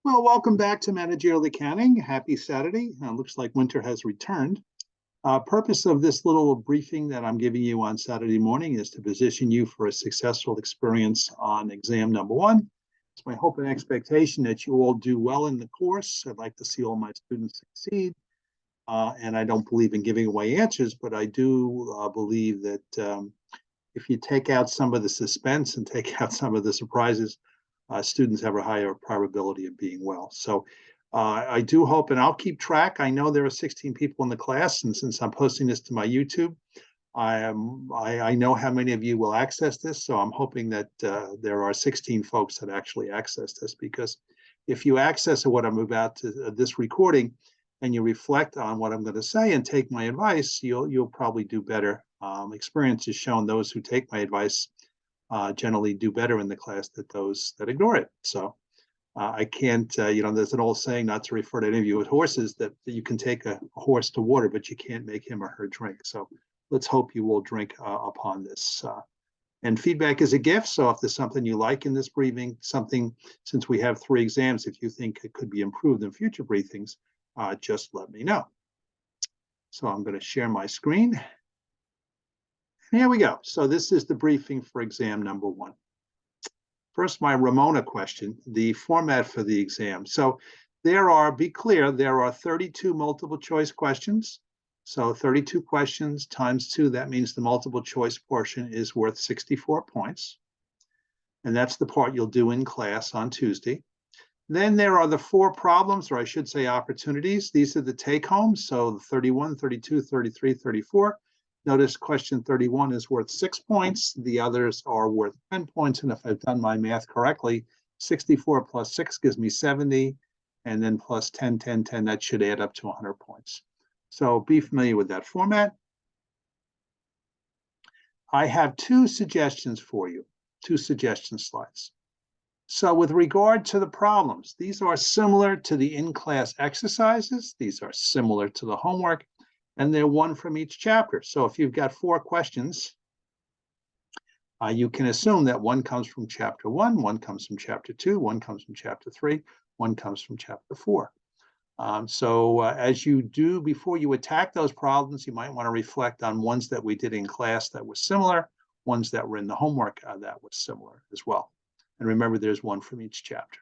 Well, welcome back to Managerial Accounting. Happy Saturday. Looks like winter has returned. Purpose of this little briefing that I'm giving you on Saturday morning is to position you for a successful experience on exam number one. It's my hope and expectation that you all do well in the course. I'd like to see all my students succeed. And I don't believe in giving away answers, but I do believe that if you take out some of the suspense and take out some of the surprises, students have a higher probability of being well. So I do hope, and I'll keep track. I know there are 16 people in the class, and since I'm posting this to my YouTube, I know how many of you will access this. So I'm hoping that there are 16 folks that actually access this, because if you access what I'm about to this recording, and you reflect on what I'm going to say and take my advice, you'll probably do better. Experience has shown those who take my advice generally do better in the class than those that ignore it. So I can't, there's an old saying, not to refer to any of you with horses, that you can take a horse to water, but you can't make him or her drink. So let's hope you will drink upon this. And feedback is a gift. So if there's something you like in this briefing, since we have 3 exams, if you think it could be improved in future briefings, just let me know. So I'm going to share my screen. Here we go. So this is the briefing for exam number 1. First, my Ramona question, the format for the exam. So be clear, there are 32 multiple choice questions. So 32 questions times 2, that means the multiple choice portion is worth 64 points. And that's the part you'll do in class on Tuesday. Then there are the 4 problems, or I should say opportunities. These are the take homes. So 31, 32, 33, 34. Notice question 31 is worth 6 points. The others are worth 10 points. And if I've done my math correctly, 64 plus 6 gives me 70. And then plus 10, 10, 10, that should add up to 100 points. So be familiar with that format. I have 2 suggestions for you, 2 suggestion slides. So with regard to the problems, these are similar to the in-class exercises. These are similar to the homework, and they're one from each chapter. So if you've got 4 questions, you can assume that one comes from chapter 1, one comes from chapter 2, one comes from chapter 3, one comes from chapter 4. As you do, before you attack those problems, you might want to reflect on ones that we did in class that were similar, ones that were in the homework that were similar as well. And remember, there's one from each chapter.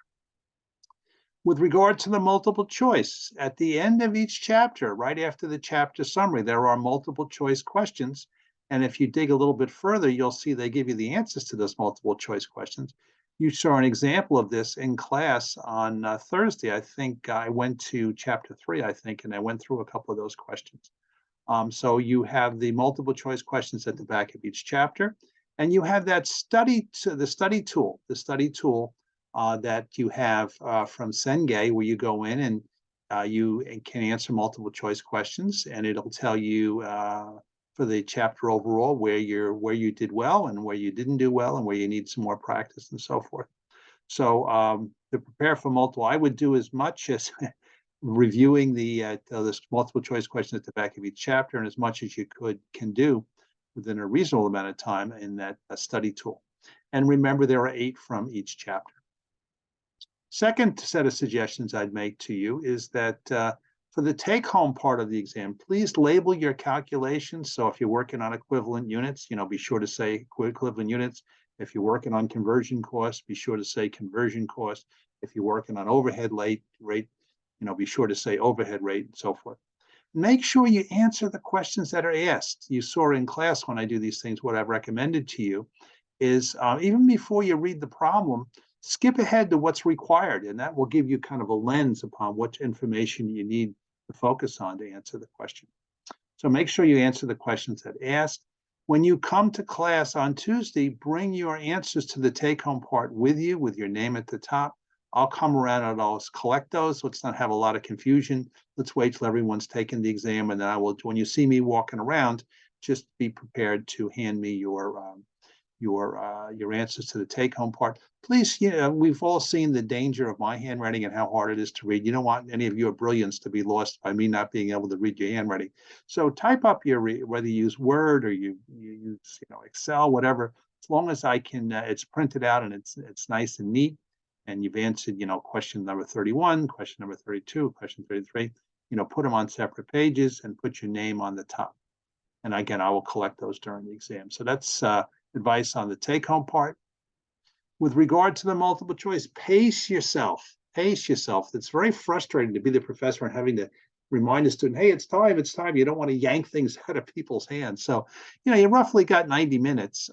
With regard to the multiple choice, at the end of each chapter, right after the chapter summary, there are multiple choice questions. And if you dig a little bit further, you'll see they give you the answers to those multiple choice questions. You saw an example of this in class on Thursday. I think I went to chapter 3, and I went through a couple of those questions. So you have the multiple choice questions at the back of each chapter. And you have that study tool that you have from Cengage, where you go in and you can answer multiple choice questions, and it'll tell you for the chapter overall where you did well and where you didn't do well and where you need some more practice and so forth. So to prepare for multiple, I would do as much as reviewing the multiple choice question at the back of each chapter, and as much as you can do within a reasonable amount of time in that study tool. And remember, there are 8 from each chapter. Second set of suggestions I'd make to you is that for the take-home part of the exam, please label your calculations. So if you're working on equivalent units, be sure to say equivalent units. If you're working on conversion costs, be sure to say conversion cost. If you're working on overhead rate, be sure to say overhead rate and so forth. Make sure you answer the questions that are asked. You saw in class when I do these things, what I've recommended to you is even before you read the problem, skip ahead to what's required, and that will give you kind of a lens upon what information you need to focus on to answer the question. So make sure you answer the questions that are asked. When you come to class on Tuesday, bring your answers to the take-home part with you, with your name at the top. I'll come around and I'll collect those. Let's not have a lot of confusion. Let's wait till everyone's taken the exam, and then when you see me walking around, just be prepared to hand me your answers to the take-home part. Please, we've all seen the danger of my handwriting and how hard it is to read. You don't want any of your brilliance to be lost by me not being able to read your handwriting. So type up whether you use Word or you use Excel, whatever. As long as I can, it's printed out and it's nice and neat. and you've answered, question number 31, question number 32, question 33, put them on separate pages and put your name on the top. And again, I will collect those during the exam. So that's advice on the take-home part. With regard to the multiple choice, pace yourself. Pace yourself. It's very frustrating to be the professor and having to remind a student, hey, it's time, it's time. You don't want to yank things out of people's hands. So, you roughly got 90 minutes.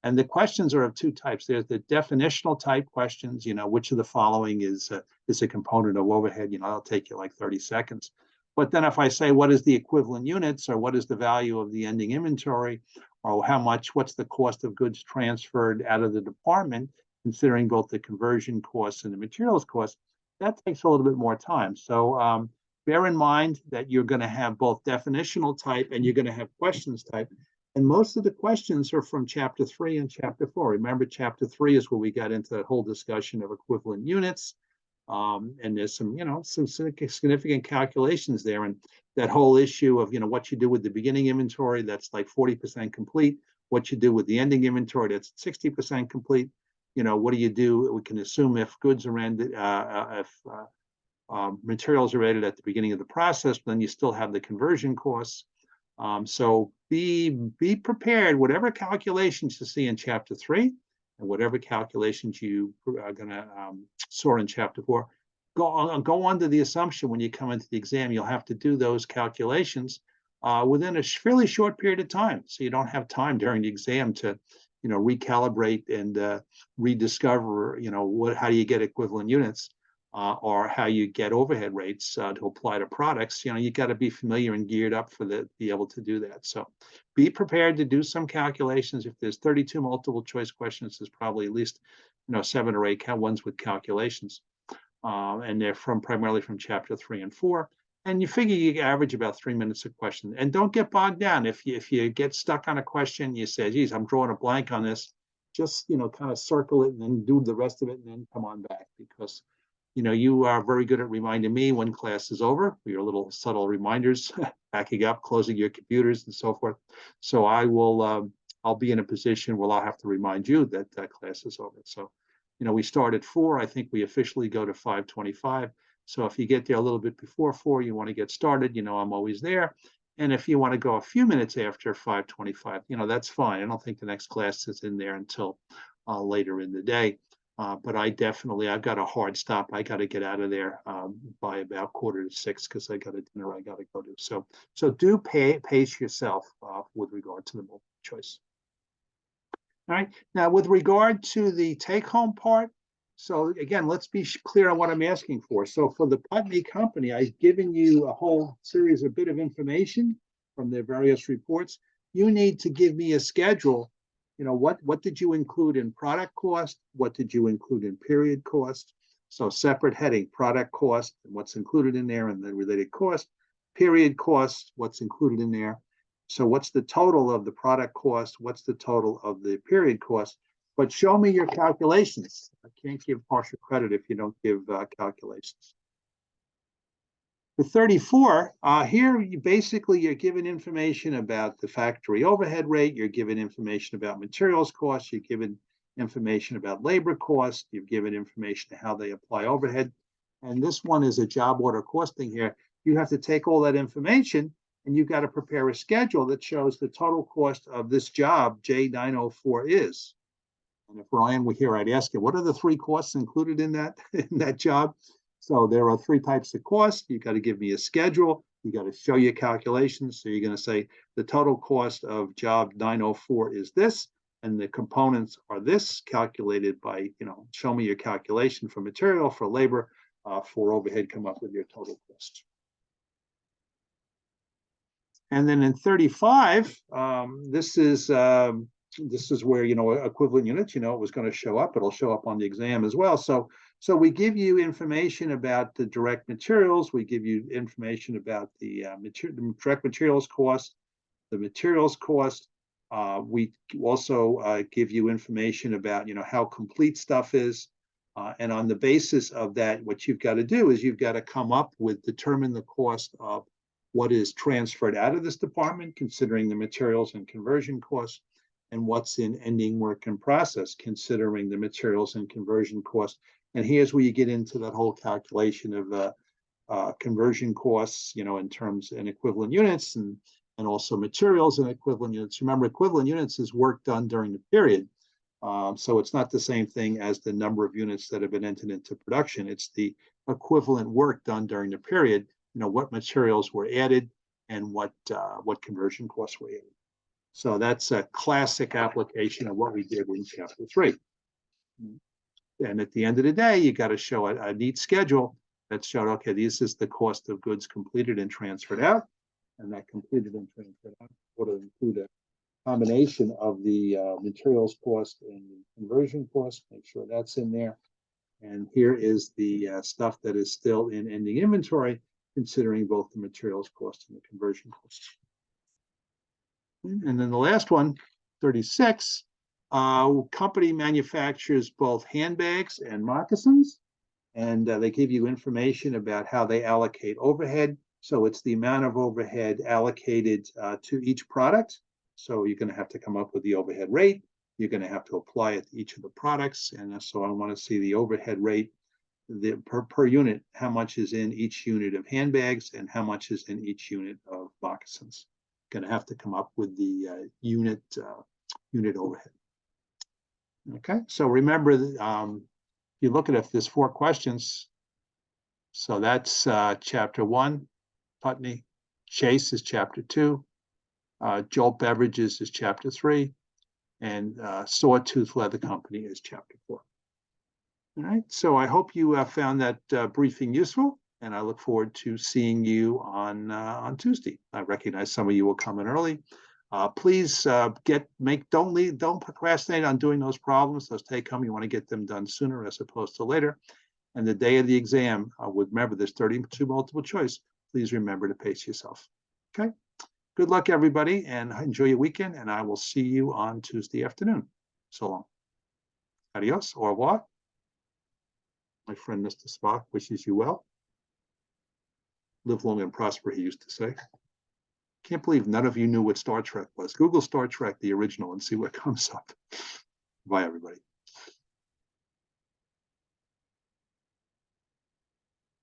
And the questions are of two types. There's the definitional type questions, which of the following is a component of overhead, that'll take you like 30 seconds. But then if I say, what is the equivalent units, or what is the value of the ending inventory, or what's the cost of goods transferred out of the department, considering both the conversion costs and the materials costs, that takes a little bit more time. So bear in mind that you're going to have both definitional type and you're going to have questions type. And most of the questions are from chapter 3 and chapter 4. Remember, chapter 3 is where we got into that whole discussion of equivalent units. And there's some significant calculations there. And that whole issue of, what you do with the beginning inventory, that's like 40% complete. What you do with the ending inventory, that's 60% complete. What do you do? We can assume if goods are ended, if materials are added at the beginning of the process, then you still have the conversion costs. So be prepared, whatever calculations you see in chapter 3 and whatever calculations you are going to saw in chapter 4, go under the assumption when you come into the exam, you'll have to do those calculations within a fairly short period of time. So you don't have time during the exam to, recalibrate and rediscover, how do you get equivalent units or how you get overhead rates to apply to products. You got to be familiar and geared up be able to do that. So be prepared to do some calculations. If there's 32 multiple choice questions, there's probably at least 7 or 8 ones with calculations, and they're primarily from chapter 3 and 4. And you figure you average about 3 minutes a question. And don't get bogged down. If you get stuck on a question, you say, geez, I'm drawing a blank on this, just kind of circle it and then do the rest of it and then come on back, because you are very good at reminding me when class is over, your little subtle reminders, backing up, closing your computers and so forth. So I'll be in a position where I'll have to remind you that class is over. So, we start at 4. I think we officially go to 5:25. So if you get there a little bit before 4, you want to get started, I'm always there. And if you want to go a few minutes after 5:25, that's fine. I don't think the next class is in there until later in the day. But I've got a hard stop. I got to get out of there by about 5:45 because I got a dinner I got to go to. So do pace yourself with regard to the multiple choice. All right. Now, with regard to the take-home part, so again, let's be clear on what I'm asking for. So for the Putney Company, I've given you a whole series of bit of information from their various reports. You need to give me a schedule. What did you include in product cost? What did you include in period cost? So separate heading, product cost, and what's included in there, and the related cost. Period cost, what's included in there. So what's the total of the product cost? What's the total of the period cost? But show me your calculations. I can't give partial credit if you don't give calculations. For 34, here you're given information about the factory overhead rate, you're given information about materials costs, you're given information about labor costs, you've given information how they apply overhead. And this one is a job order costing here. You have to take all that information and you've got to prepare a schedule that shows the total cost of this job J904 is. And if Ryan were here, I'd ask you, what are the 3 costs included in that job? So there are 3 types of costs. You got to give me a schedule. You got to show your calculations. So you're going to say the total cost of job 904 is this, and the components are this, calculated by, show me your calculation for material, for labor, for overhead, come up with your total cost. And then in 35, this is where, equivalent units, it was going to show up. It'll show up on the exam as well. So we give you information about the direct materials. We give you information about the direct materials cost, the materials cost. We also give you information about, how complete stuff is. And on the basis of that, what you've got to do is you've got to determine the cost of what is transferred out of this department, considering the materials and conversion costs. and what's in ending work in process, considering the materials and conversion costs. And here's where you get into that whole calculation of conversion costs, in terms in equivalent units, and also materials and equivalent units. Remember, equivalent units is work done during the period. So it's not the same thing as the number of units that have been entered into production. It's the equivalent work done during the period, what materials were added and what conversion costs were added. So that's a classic application of what we did in chapter 3. And at the end of the day, you got to show a neat schedule that showed, okay, this is the cost of goods completed and transferred out. And that completed and transferred out would include a combination of the materials cost and the conversion cost. Make sure that's in there. And here is the stuff that is still in ending inventory, considering both the materials cost and the conversion cost. And then the last one, 36, company manufactures both handbags and moccasins, and they give you information about how they allocate overhead. So it's the amount of overhead allocated to each product. So you're going to have to come up with the overhead rate. You're going to have to apply it to each of the products. And so I want to see the overhead rate per unit, how much is in each unit of handbags and how much is in each unit of moccasins. Going to have to come up with the unit overhead. Okay, so remember, you look at it, there's 4 questions. So that's chapter 1, Putney. Chase is chapter 2. Jolt Beverages is chapter 3. And Sawtooth Leather Company is chapter 4. All right, so I hope you found that briefing useful, and I look forward to seeing you on Tuesday. I recognize some of you will come in early. Please don't procrastinate on doing those problems. Those take home. You want to get them done sooner as opposed to later. And the day of the exam, remember there's 32 multiple choice. Please remember to pace yourself. Okay. Good luck, everybody, and enjoy your weekend. And I will see you on Tuesday afternoon. So long. Adios. Au revoir. My friend Mr. Spock wishes you well. Live long and prosper, he used to say. Can't believe none of you knew what Star Trek was. Google Star Trek, the original, and see what comes up. Bye, everybody.